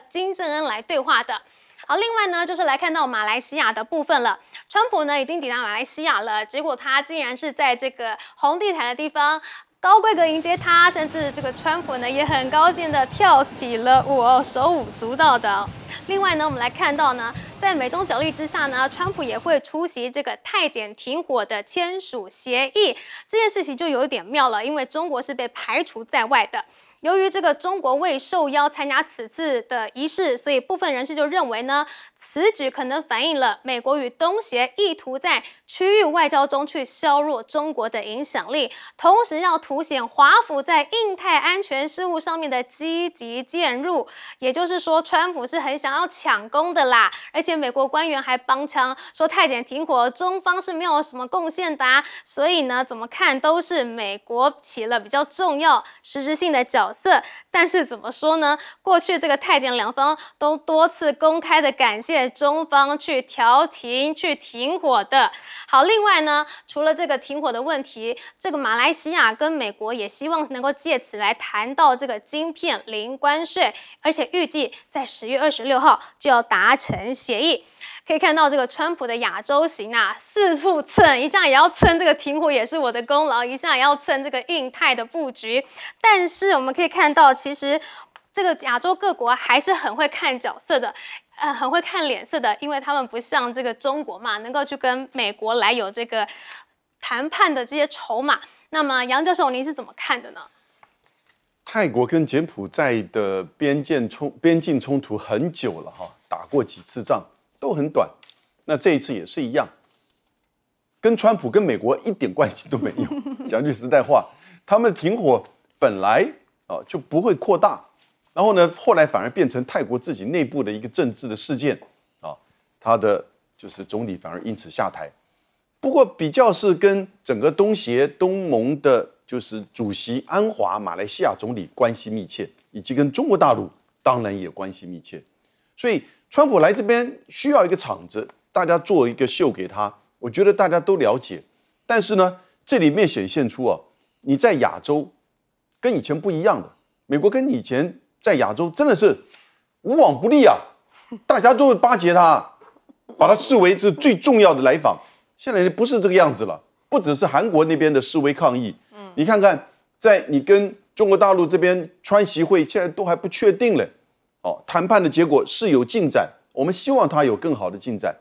金正恩来对话的。好，另外呢，就是来看到马来西亚的部分了。川普呢已经抵达马来西亚了，结果他竟然是在这个红地毯的地方高规格迎接他，甚至这个川普呢也很高兴的跳起了舞，手舞足蹈的。另外呢，我们来看到呢，在美中角力之下呢，川普也会出席这个泰检停火的签署协议。这件事情就有点妙了，因为中国是被排除在外的。由于这个中国未受邀参加此次的仪式，所以部分人士就认为呢，此举可能反映了美国与东协意图在区域外交中去削弱中国的影响力，同时要凸显华府在印太安全事务上面的积极介入。也就是说，川普是很想要抢功的啦，而且且美国官员还帮腔说太检停火，中方是没有什么贡献的所以呢，怎么看都是美国起了比较重要、实质性的角色。但是怎么说呢？过去这个太检两方都多次公开的感谢中方去调停、去停火的。好，另外呢，除了这个停火的问题，这个马来西亚跟美国也希望能够借此来谈到这个晶片零关税，而且预计在10月26号就要达成协议。可以看到这个川普的亚洲行四处蹭，一下也要蹭这个停火也是我的功劳，一下也要蹭这个印太的布局。但是我们可以看到，其实这个亚洲各国还是很会看角色的，很会看脸色的，因为他们不像这个中国嘛，能够去跟美国来有这个谈判的这些筹码。那么杨教授，您是怎么看的呢？泰国跟柬埔寨的边境冲突很久了打过几次仗。都很短，那这一次也是一样，跟川普跟美国一点关系都没有。讲句实在话，他们停火本来就不会扩大，然后呢，后来反而变成泰国自己内部的一个政治的事件他的就是总理反而因此下台。不过比较是跟整个东协东盟的，就是主席安华马来西亚总理关系密切，以及跟中国大陆当然也关系密切，所以。川普来这边需要一个场子，大家做一个秀给他，我觉得大家都了解。但是呢，这里面显现出你在亚洲跟以前不一样的，美国跟以前在亚洲真的是无往不利大家都会巴结他，把他视为是最重要的来访。现在不是这个样子了，不只是韩国那边的示威抗议，你看看，在你跟中国大陆这边川习会现在都还不确定嘞。谈判的结果是有进展，我们希望它有更好的进展。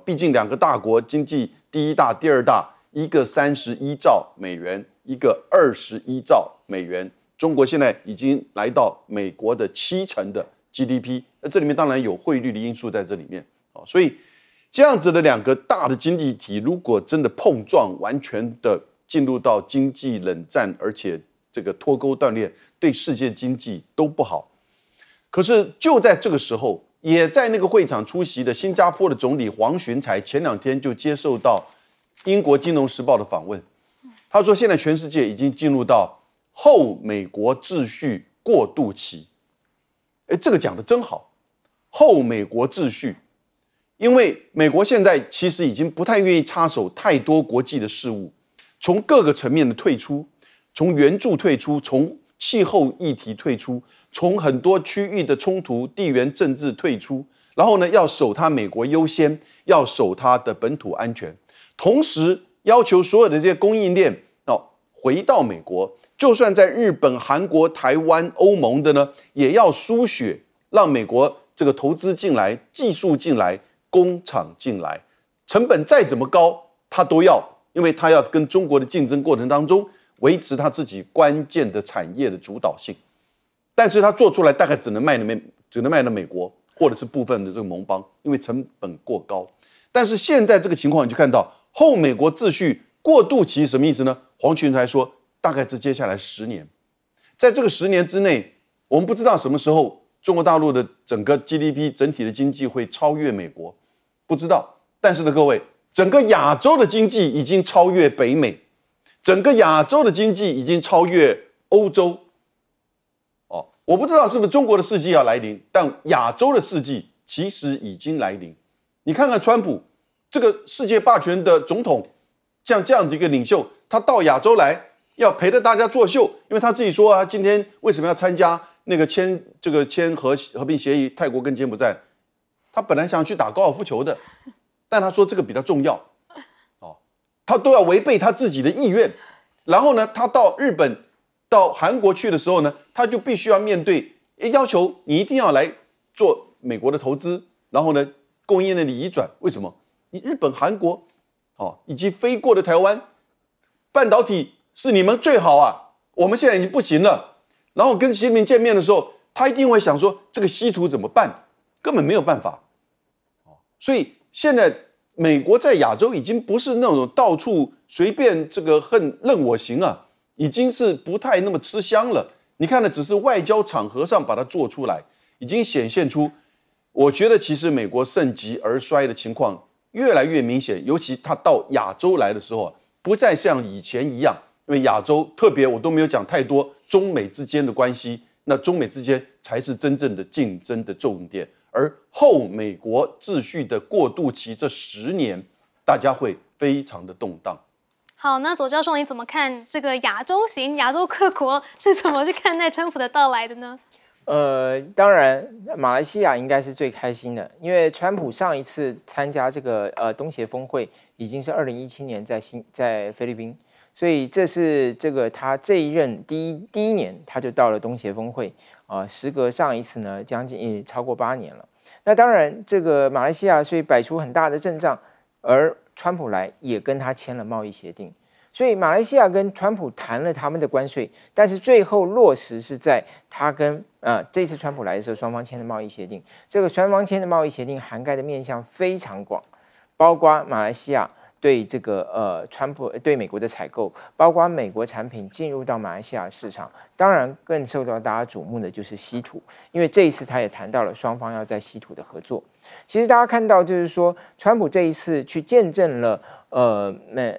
毕竟两个大国经济第一大、第二大，一个31兆美元，一个21兆美元。中国现在已经来到美国的70%的 GDP， 那这里面当然有汇率的因素在这里面。所以这样子的两个大的经济体，如果真的碰撞，完全的进入到经济冷战，而且这个脱钩断裂，对世界经济都不好。可是就在这个时候，也在那个会场出席的新加坡的总理黄循财前2天就接受到英国金融时报的访问，他说现在全世界已经进入到后美国秩序过渡期。这个讲得真好，后美国秩序，因为美国现在其实已经不太愿意插手太多国际的事务，从各个层面的退出，从援助退出，从气候议题退出，从很多区域的冲突、地缘政治退出，然后呢，要守它美国优先，要守它的本土安全，同时要求所有的这些供应链回到美国，就算在日本、韩国、台湾、欧盟的呢，也要输血，让美国这个投资进来、技术进来、工厂进来，成本再怎么高，它都要，因为它要跟中国的竞争过程当中。维持他自己关键的产业的主导性，但是他做出来大概只能卖到美国或者是部分的这个盟邦，因为成本过高。但是现在这个情况，你就看到后美国秩序过渡期什么意思呢？黄循财说，大概是接下来10年，在这个10年之内，我们不知道什么时候中国大陆的整个 GDP 整体的经济会超越美国，不知道。但是呢，各位，整个亚洲的经济已经超越北美。整个亚洲的经济已经超越欧洲，我不知道是不是中国的世纪要来临，但亚洲的世纪其实已经来临。你看看川普这个世界霸权的总统，像这样子一个领袖，他到亚洲来要陪着大家作秀，因为他自己说他今天为什么要参加那个签和平协议？泰国跟柬埔寨，他本来想去打高尔夫球的，但他说这个比较重要。他都要违背他自己的意愿，然后呢，他到日本、到韩国去的时候呢，他就必须要面对要求你一定要来做美国的投资，然后呢，供应链的移转。为什么？你日本、韩国以及飞过的台湾半导体是你们最好我们现在已经不行了。然后跟习近平见面的时候，他一定会想说这个稀土怎么办？根本没有办法。所以现在。美国在亚洲已经不是那种到处随便这个任我行已经是不太那么吃香了。你看呢，只是外交场合上把它做出来，已经显现出我觉得其实美国盛极而衰的情况越来越明显，尤其它到亚洲来的时候，不再像以前一样，因为亚洲特别我都没有讲太多中美之间的关系，那中美之间才是真正的竞争的重点。而后美国秩序的过渡期这10年，大家会非常的动荡。好，那左教授你怎么看这个亚洲型亚洲各国是怎么去看待川普的到来的呢？当然，马来西亚应该是最开心的，因为川普上一次参加这个东协峰会已经是2017年在菲律宾，所以这是这个他这一任第一年他就到了东协峰会时隔上一次呢将近也超过8年了。那当然，这个马来西亚所以摆出很大的阵仗，而川普来也跟他签了贸易协定。所以马来西亚跟川普谈了他们的关税，但是最后落实是在他跟这次川普来的时候，双方签的贸易协定。这个双方签的贸易协定涵盖的面向非常广，包括马来西亚对这个川普对美国的采购，包括美国产品进入到马来西亚市场。当然，更受到大家瞩目的就是稀土，因为这一次他也谈到了双方要在稀土的合作。其实大家看到，就是说川普这一次去见证了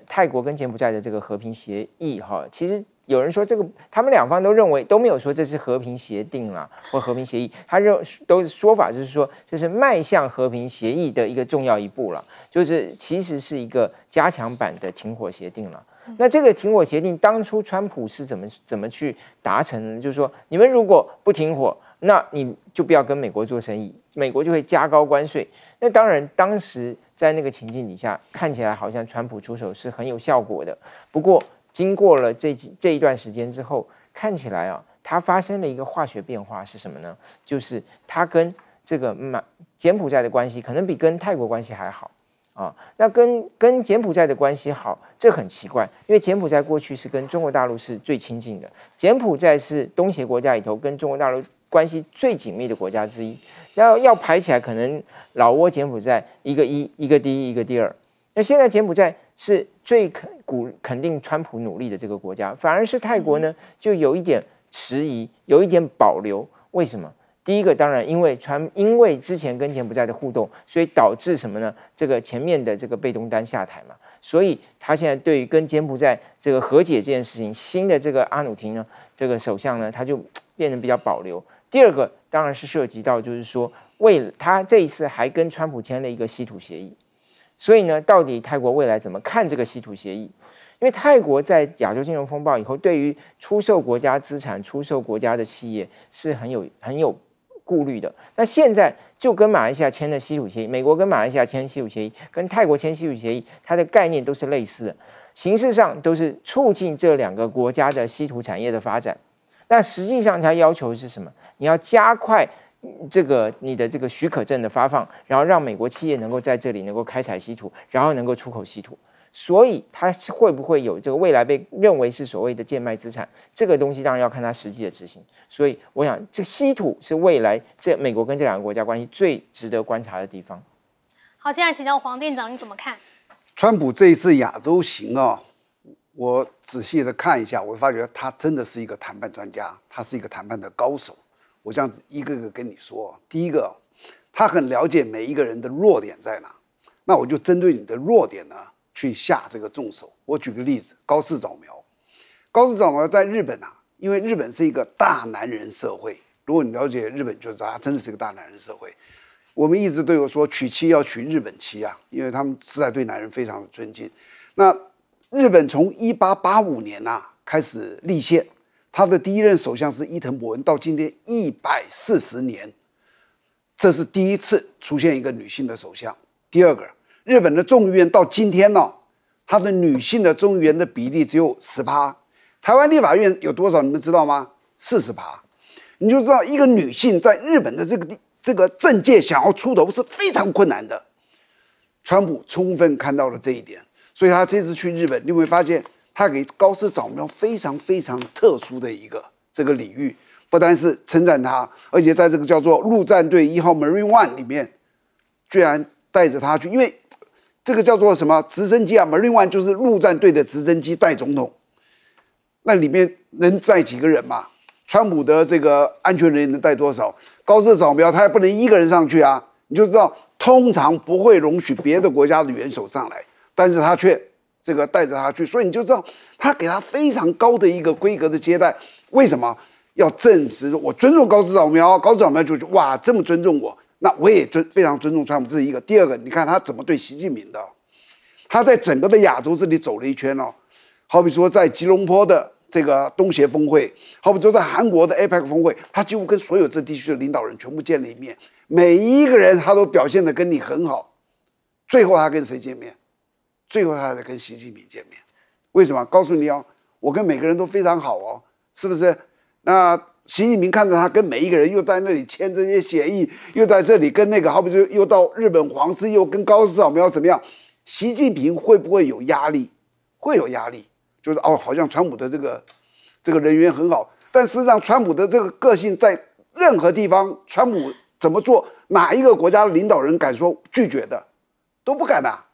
泰国跟柬埔寨的这个和平协议哈，其实有人说这个他们两方都认为都没有说这是和平协定啦或和平协议，他都说法就是说这是迈向和平协议的一个重要一步了，就是其实是一个加强版的停火协定了。那这个停火协定当初川普是怎么去达成的呢？就是说你们如果不停火，那你就不要跟美国做生意，美国就会加高关税。那当然，当时在那个情境底下，看起来好像川普出手是很有效果的。不过，经过了这一段时间之后，看起来它发生了一个化学变化是什么呢？就是它跟这个柬埔寨的关系可能比跟泰国关系还好那跟柬埔寨的关系好，这很奇怪，因为柬埔寨过去是跟中国大陆是最亲近的，柬埔寨是东协国家里头跟中国大陆关系最紧密的国家之一。要排起来，可能老挝、柬埔寨一个第一，一个第二。那现在柬埔寨是最肯定川普努力的这个国家，反而是泰国呢，就有一点迟疑，有一点保留。为什么？第一个当然因为之前跟柬埔寨的互动，所以导致什么呢？这个前面的这个贝东丹下台嘛，所以他现在对于跟柬埔寨这个和解这件事情，新的这个阿努廷呢，这个首相呢，他就变得比较保留。第二个当然是涉及到，就是说，他这一次还跟川普签了一个稀土协议，所以呢，到底泰国未来怎么看这个稀土协议？因为泰国在亚洲金融风暴以后，对于出售国家资产、出售国家的企业是很有顾虑的。那现在就跟马来西亚签的稀土协议，美国跟马来西亚签稀土协议，跟泰国签稀土协议，它的概念都是类似的，形式上都是促进这2个国家的稀土产业的发展。那实际上它要求是什么？你要加快你的这个许可证的发放，然后让美国企业能够在这里能够开采稀土，然后能够出口稀土。所以它会不会有这个未来被认为是所谓的贱卖资产？这个东西当然要看它实际的执行。所以我想，这稀土是未来美国跟这2个国家关系最值得观察的地方。好，接下来请教黄店长，你怎么看？川普这一次亚洲行我仔细的看一下，我发觉他真的是一个谈判专家，他是一个谈判的高手。我这样子一个个跟你说，第一个，他很了解每一个人的弱点在哪，那我就针对你的弱点呢去下这个重手。我举个例子，高市早苗。高市早苗在日本因为日本是一个大男人社会，如果你了解日本，就知道他真的是一个大男人社会。我们一直都有说娶妻要娶日本妻因为他们实在对男人非常的尊敬。那日本从1885年开始立宪，他的第一任首相是伊藤博文，到今天140年，这是第一次出现一个女性的首相。第二个，日本的众议院到今天它的女性的众议员的比例只有10%，台湾立法院有多少？你们知道吗？40%。你就知道一个女性在日本的这个政界想要出头是非常困难的。川普充分看到了这一点，所以他这次去日本，你会发现他给高市早苗非常非常特殊的一个这个礼遇，不单是称赞他，而且在这个叫做陆战队1号 Marine One 里面，居然带着他去，因为这个叫做什么直升机Marine One 就是陆战队的直升机带总统，那里面能载几个人嘛？川普的这个安全人员能带多少？高市早苗他也不能一个人上去你就知道通常不会容许别的国家的元首上来，但是他却这个带着他去，所以你就知道他给他非常高的一个规格的接待。为什么要证实我尊重高市早苗？高市早苗就是哇这么尊重我，那我也非常尊重川普，这是一个。第二个，你看他怎么对习近平的，他在整个的亚洲这里走了一圈哦，好比说在吉隆坡的这个东协峰会，好比说在韩国的 APEC 峰会，他几乎跟所有这地区的领导人全部见了一面，每一个人他都表现得跟你很好。最后他跟谁见面？最后他才跟习近平见面。为什么？告诉你哦，我跟每个人都非常好哦，是不是？那习近平看着他跟每一个人又在那里签这些协议，又在这里跟那个，好比说又到日本皇室，又跟高市早苗怎么样？习近平会不会有压力？会有压力，就是哦，好像川普的这个人缘很好，但事实上川普的这个个性在任何地方，川普怎么做，哪一个国家的领导人敢说拒绝的？都不敢啊。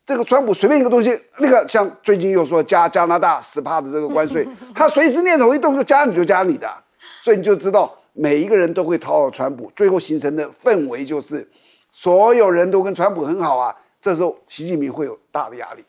这个川普随便一个东西，那个像最近又说加拿大10%的这个关税，他随时念头一动就加你就加你的，所以你就知道每一个人都会讨好川普，最后形成的氛围就是所有人都跟川普很好啊，这时候习近平会有大的压力。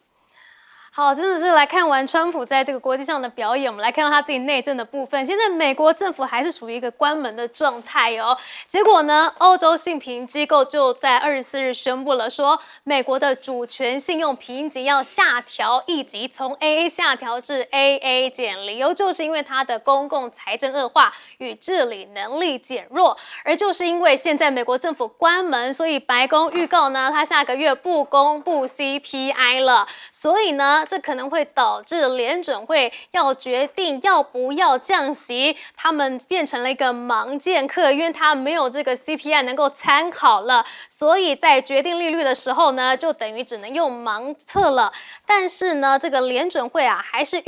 好，真的是来看完川普在这个国际上的表演，我们来看到他自己内政的部分。现在美国政府还是处于一个关门的状态哦。结果呢，欧洲信评机构就在24日宣布了说，美国的主权信用评级要下调一级，从 AA 下调至 AA 减，理由就是因为它的公共财政恶化与治理能力减弱。而就是因为现在美国政府关门，所以白宫预告呢，它下个月不公布 CPI 了。所以呢，这可能会导致联准会要决定要不要降息，他们变成了一个盲剑客，因为他没有这个 CPI 能够参考了，所以在决定利率的时候呢，就等于只能用盲测了。但是呢，这个联准会啊，还是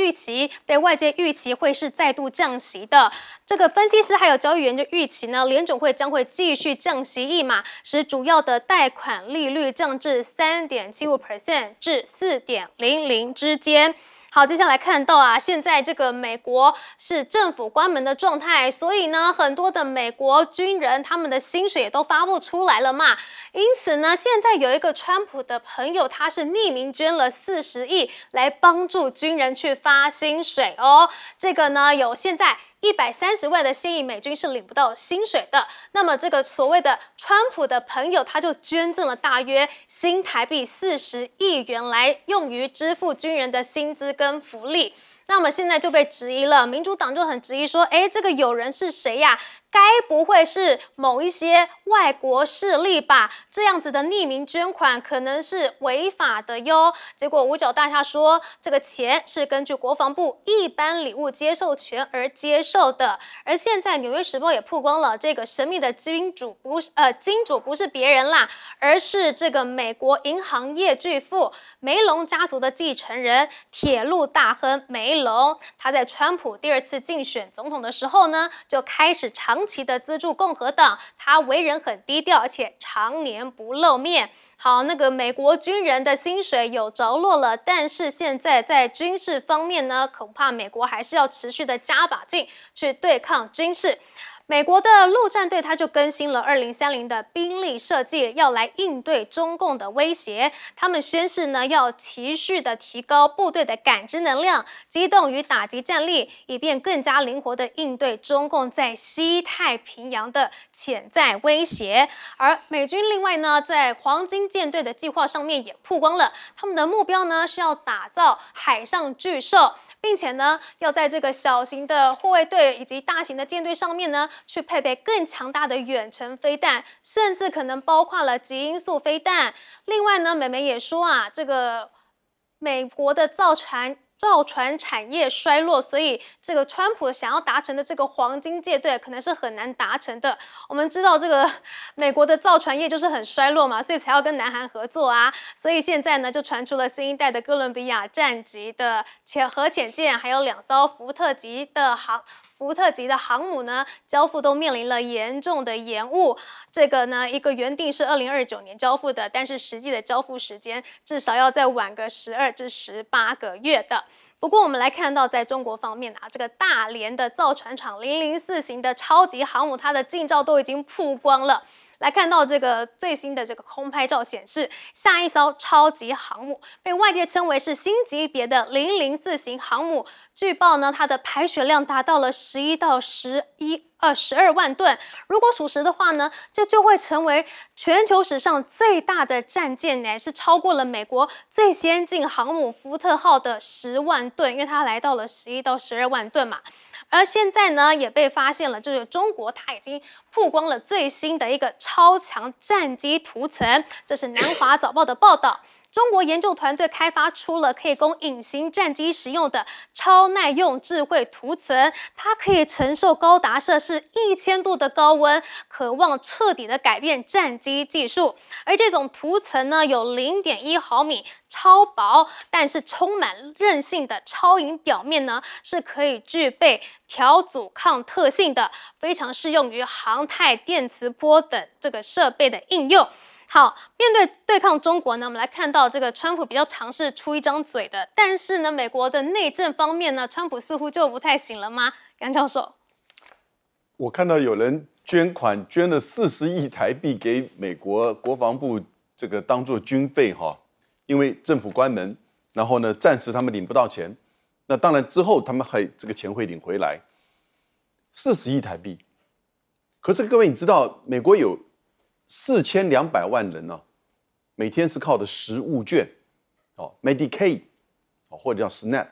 被外界预期会是再度降息的。这个分析师还有交易员就预期呢，联准会将会继续降息1码，使主要的贷款利率降至3.75% 至4.00%之间。好，接下来看到啊，现在这个美国是政府关门的状态，所以呢，很多的美国军人他们的薪水也都发不出来了嘛。因此呢，现在有一个川普的朋友，他是匿名捐了40亿来帮助军人去发薪水哦。这个呢，有现在130万的现役美军是领不到薪水的。那么这个所谓的川普的朋友，他就捐赠了大约新台币40亿元来用于支付军人的薪资跟福利。那么现在就被质疑了，民主党就很质疑说，这个友人是谁呀？该不会是某一些外国势力吧？这样子的匿名捐款可能是违法的哟。结果五角大厦说，这个钱是根据国防部一般礼物接受权而接受的。而现在《纽约时报》也曝光了这个神秘的金主不是别人啦，而是这个美国银行业巨富梅隆家族的继承人，铁路大亨梅隆。他在川普第2次竞选总统的时候呢，就开始长期的资助共和党，他为人很低调，而且常年不露面。好，那个美国军人的薪水有着落了，但是现在在军事方面呢，恐怕美国还是要持续的加把劲去对抗军事。美国的陆战队它就更新了2030的兵力设计，要来应对中共的威胁。他们宣示呢，要持续的提高部队的感知能量、机动与打击战力，以便更加灵活的应对中共在西太平洋的潜在威胁。而美军另外呢，在黄金舰队的计划上面也曝光了，他们的目标呢是要打造海上巨兽，并且呢，要在这个小型的护卫队以及大型的舰队上面呢，去配备更强大的远程飞弹，甚至可能包括了极音速飞弹。另外呢，美媒也说啊，这个美国的造船产业衰落，所以这个川普想要达成的这个黄金舰队可能是很难达成的。我们知道这个美国的造船业就是很衰落嘛，所以才要跟南韩合作啊。所以现在呢，就传出了新一代的哥伦比亚战级的核潜舰，还有2艘福特级的航母呢，交付都面临了严重的延误。这个呢，一个原定是2029年交付的，但是实际的交付时间至少要再晚个12至18个月的。不过我们来看到，在中国方面啊，这个大连的造船厂004型的超级航母，它的近照都已经曝光了。来看到这个最新的这个空拍照显示，下一艘超级航母被外界称为是新级别的004型航母。据报呢，它的排水量达到了11到12万吨。如果属实的话呢，这就会成为全球史上最大的战舰，也是超过了美国最先进航母福特号的10万吨，因为它来到了11到12万吨嘛。而现在呢，也被发现了，就是中国它已经曝光了最新的一个超强战机涂层，这是南华早报的报道。中国研究团队开发出了可以供隐形战机使用的超耐用智慧涂层，它可以承受高达摄氏1000度的高温，渴望彻底的改变战机技术。而这种涂层呢，有0.1毫米超薄，但是充满韧性的超银表面呢，是可以具备调阻抗特性的，非常适用于航太、电磁波等这个设备的应用。好，面对抗中国呢，我们来看到这个川普比较尝试出一张嘴的，但是呢，美国的内政方面呢，川普似乎就不太行了吗？杨教授，我看到有人捐款捐了40亿台币给美国国防部，这个当做军费哈，因为政府关门，然后呢，暂时他们领不到钱，那当然之后他们还这个钱会领回来，40亿台币。可是各位你知道，美国有4200万人呢，每天是靠的食物券，Medicaid，或者叫 SNAP，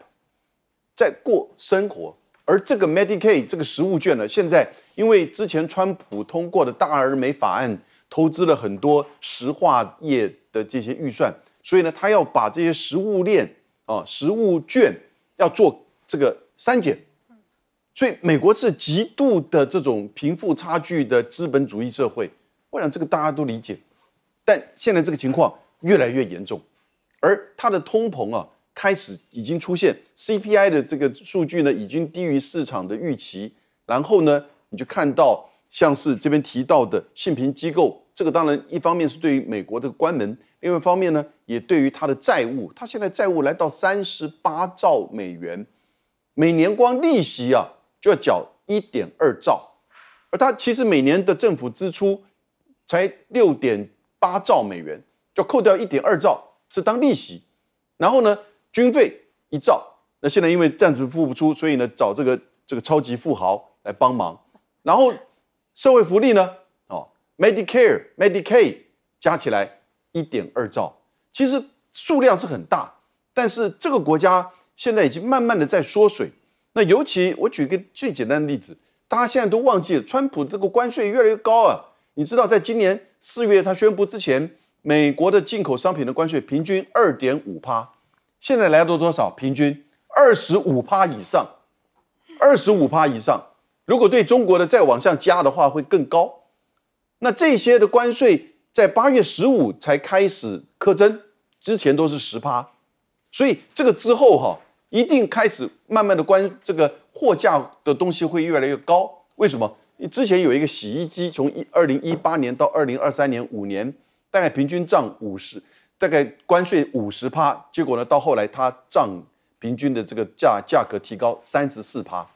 在过生活。而这个 Medicaid 这个食物券呢，现在因为之前川普通过的大而美法案，投资了很多石化业的这些预算，所以呢，他要把这些食物链食物券要做这个删减。所以美国是极度的这种贫富差距的资本主义社会。我想这个大家都理解，但现在这个情况越来越严重，而它的通膨开始已经出现 CPI 的这个数据呢，已经低于市场的预期。然后呢，你就看到像是这边提到的信评机构，这个当然一方面是对于美国的关门，另外一方面呢，也对于它的债务，它现在债务来到38兆美元，每年光利息就要缴1.2兆，而它其实每年的政府支出才6.8兆美元，就扣掉1.2兆是当利息，然后呢，军费1兆，那现在因为暂时付不出，所以呢找这个超级富豪来帮忙，然后社会福利呢Medicare、Medicaid 加起来1.2兆，其实数量是很大，但是这个国家现在已经慢慢的在缩水。那尤其我举一个最简单的例子，大家现在都忘记了，川普这个关税越来越高啊。你知道，在今年4月他宣布之前，美国的进口商品的关税平均2.5%，现在来到多少？平均25%以上，25%以上。如果对中国的再往上加的话，会更高。那这些的关税在8月15才开始课征，之前都是10%，所以这个之后一定开始慢慢的这个货价的东西会越来越高。为什么？之前有一个洗衣机，从2018年到2023年5年，大概平均涨50%，大概关税50%，结果呢，到后来它涨平均的这个价格提高34%。所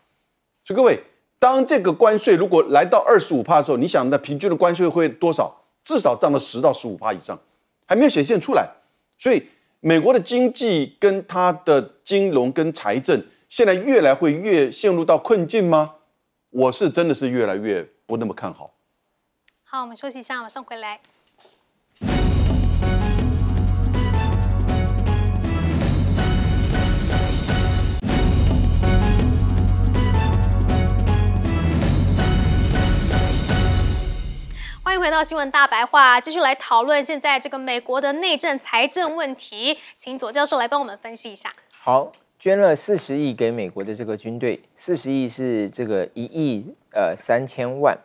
以各位，当这个关税如果来到25%的时候，你想那平均的关税会多少？至少涨了10到15%以上，还没有显现出来。所以美国的经济跟它的金融跟财政，现在会越陷入到困境吗？我是真的是越来越不那么看好。好，我们休息一下，马上回来。欢迎回到新闻大白话，继续来讨论现在这个美国的内政财政问题，请左教授来帮我们分析一下。好。捐了40亿给美国的这个军队，40亿是这个1亿3000万，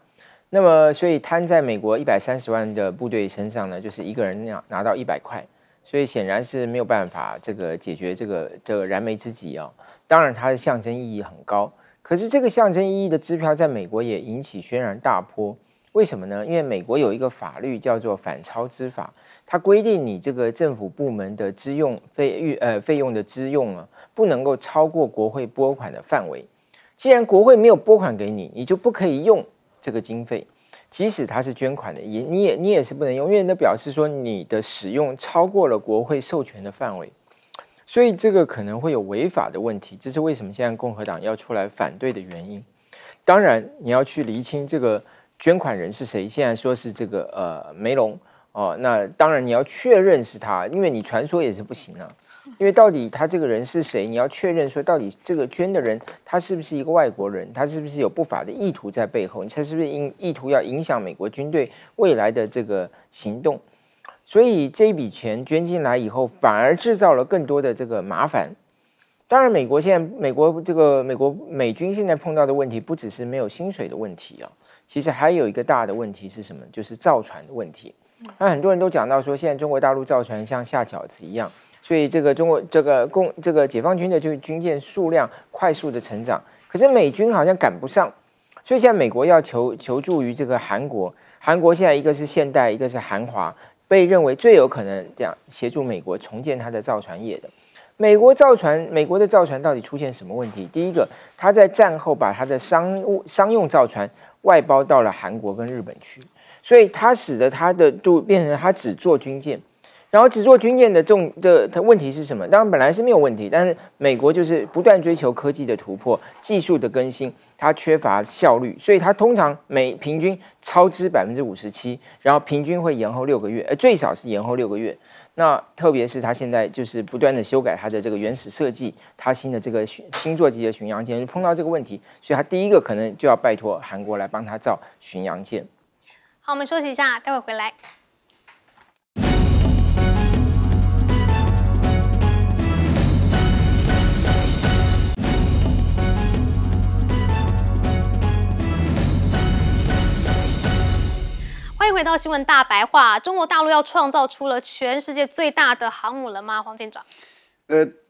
那么所以摊在美国130万的部队身上呢，就是一个人拿到100块，所以显然是没有办法这个解决这个燃眉之急啊。当然它的象征意义很高，可是这个象征意义的支票在美国也引起轩然大波。为什么呢？因为美国有一个法律叫做反超支法，它规定你这个政府部门的支用费用的支用不能够超过国会拨款的范围。既然国会没有拨款给你，你就不可以用这个经费。即使它是捐款的，你也是不能用，因为那表示说你的使用超过了国会授权的范围，所以这个可能会有违法的问题。这是为什么现在共和党要出来反对的原因。当然，你要去厘清这个捐款人是谁。现在说是这个梅隆哦，那当然你要确认是他，因为你传说也是不行啊。因为到底他这个人是谁，你要确认说到底这个捐的人他是不是一个外国人，他是不是有不法的意图在背后，他是不是意图要影响美国军队未来的这个行动。所以这一笔钱捐进来以后，反而制造了更多的这个麻烦。当然，美军现在碰到的问题不只是没有薪水的问题啊，其实还有一个大的问题是什么？就是造船的问题。那很多人都讲到说，现在中国大陆造船像下饺子一样，所以这个解放军的这个军舰数量快速的成长，可是美军好像赶不上，所以现在美国要求助于这个韩国。韩国现在一个是现代，一个是韩华，被认为最有可能这样协助美国重建它的造船业的。美国的造船到底出现什么问题？第一个，他在战后把他的商用造船外包到了韩国跟日本去，所以他使得他的就变成他只做军舰，然后只做军舰的问题是什么？当然本来是没有问题，但是美国就是不断追求科技的突破、技术的更新，它缺乏效率，所以它通常平均超支57%，然后平均会延后6个月，最少是延后6个月。那特别是他现在就是不断的修改他的这个原始设计，他新的这个星座级的巡洋舰碰到这个问题，所以他第一个可能就要拜托韩国来帮他造巡洋舰。好，我们休息一下，待会回来。欢迎回到新闻大白话。中国大陆要创造出了全世界最大的航母了吗？黄舰长。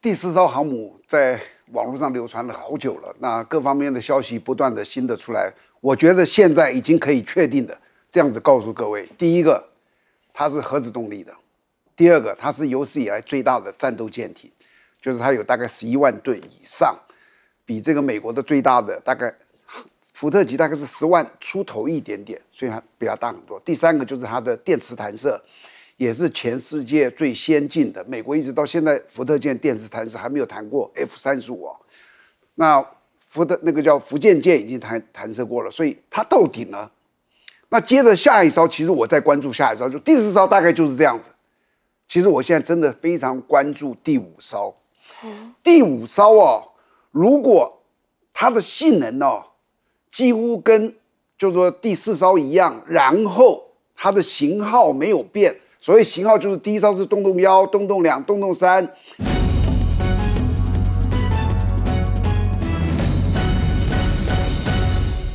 第4艘航母在网络上流传了好久了，那各方面的消息不断的新的出来，我觉得现在已经可以确定的这样子告诉各位：第一个，它是核子动力的；第二个，它是有史以来最大的战斗舰艇，就是它有大概11万吨以上，比这个美国的最大的大概。福特级大概是10万出头一点点，所以它比它大很多。第三个就是它的电磁弹射，也是全世界最先进的。美国一直到现在，福特舰电磁弹射还没有弹过 F-35哦。那那个叫福建舰已经弹射过了，所以它到底呢？那接着下一艘，其实我在关注下一艘，就第4艘大概就是这样子。其实我现在真的非常关注第5艘。第5艘哦，如果它的性能哦。几乎跟就是说第4艘一样，然后它的型号没有变。所谓型号就是第1艘是洞洞1、洞洞2、洞洞3，